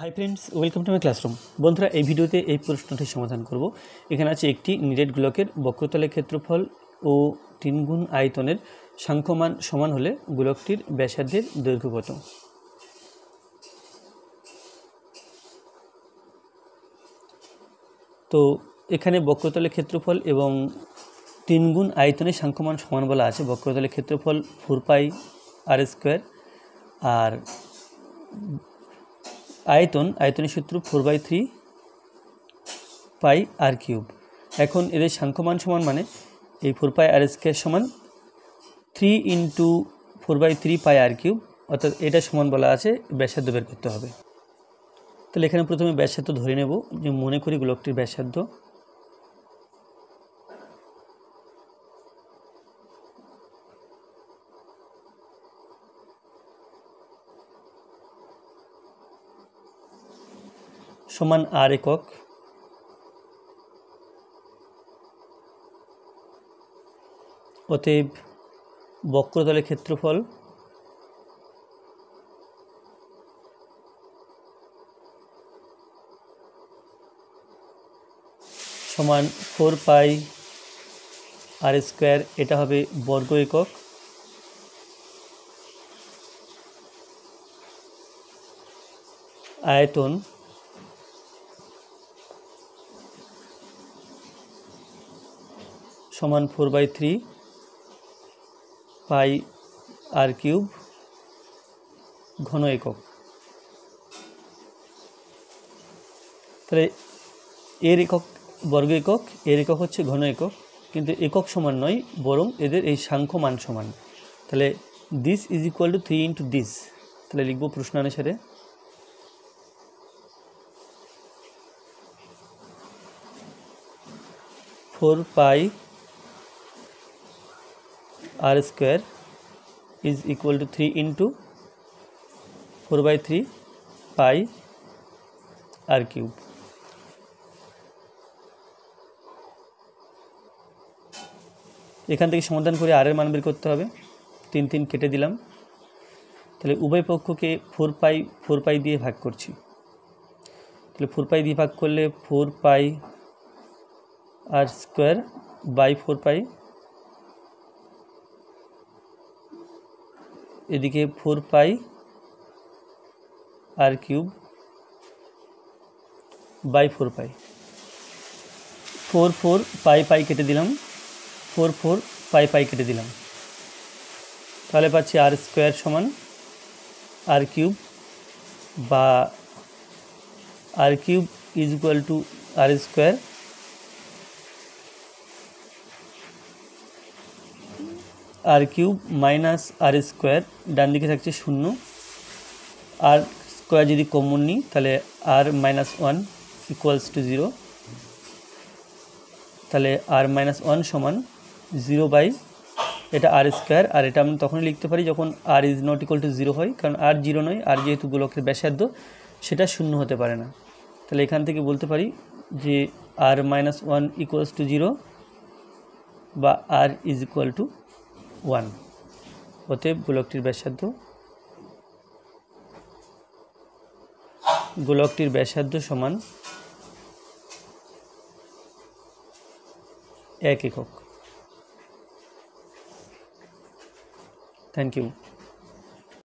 Hi friends, welcome to my classroom. বন্ধুরা, এই ভিডিওতে এই প্রশ্নটি সমাধান করব। এখানে আছে একটি নিরেট গোলকের বক্রতলের ক্ষেত্রফল ও 3 গুণ আয়তনের সাংখ্যমান সমান হলে গোলকটির ব্যাসার্ধের দৈর্ঘ্য কত? তো এখানে বক্রতলের ক্ষেত্রফল এবং 3 গুণ আয়তনের সাংখ্যমান সমান বলা আছে। বক্রতলের ক্ষেত্রফল 4πr², আর আয়তনের সূত্র 4/3πr³। এখন এদের সাংখ্যমান সমান মানে এই 4πr² সমান 3 × 4/3πr³, অর্থাৎ এটা সমান বলা আছে ব্যাসার্ধ বের করতে হবে। তাহলে এখানে প্রথমে ব্যাসার্ধ ধরে নেব, যে মনে করি গোলকটির ব্যাসার্ধ সমান r একক। অতএব বক্রতলের ক্ষেত্রফল সমান 4πr², এটা হবে বর্গ একক। আয়তন সমান 4/3πr³ ঘন একক। তাহলে এর একক বর্গ একক, এর একক হচ্ছে ঘন একক, কিন্তু একক সমান নয়, বরং এদের এই সাংখ্যমান সমান। তাহলে this is equal to 3 × this. তাহলে লিখব প্রশ্ন অনুসারে 4πr² is equal to 3 × 4/3πr³। এখান থেকে সমাধান করে আর এর মান বের করতে হবে। 3 3 কেটে দিলাম। তাহলে উভয় পক্ষকে 4π দিয়ে ভাগ করছি। তাহলে 4π দিয়ে ভাগ করলে 4πr²/4π, এদিকে 4πr³/4π। 4 4 π কেটে দিলাম, 4 4 π কেটে দিলাম। তাহলে পাচ্ছি r² সমান r³ বা r³ is equal to r²। r³ minus r², ডান দিকে থাকছে 0। r² যদি কমন নিই তাহলে r-1 ইকুয়ালস টু 0। তাহলে r-1 সমান 0/, এটা r², আর এটা আমরা তখনই লিখতে পারি যখন r is not equal to 0 হয়, কারণ r 0 নয়, আর যেহেতু গোলকের ব্যাসার্ধ সেটা 0 হতে পারে না। তাহলে এখান থেকে বলতে পারি যে r-1 ইকুয়ালস টু 0 বা r ইজ ইকুয়াল টু 1। অতএব গোলকটির ব্যাসার্ধ সমান 1 একক। Thank you.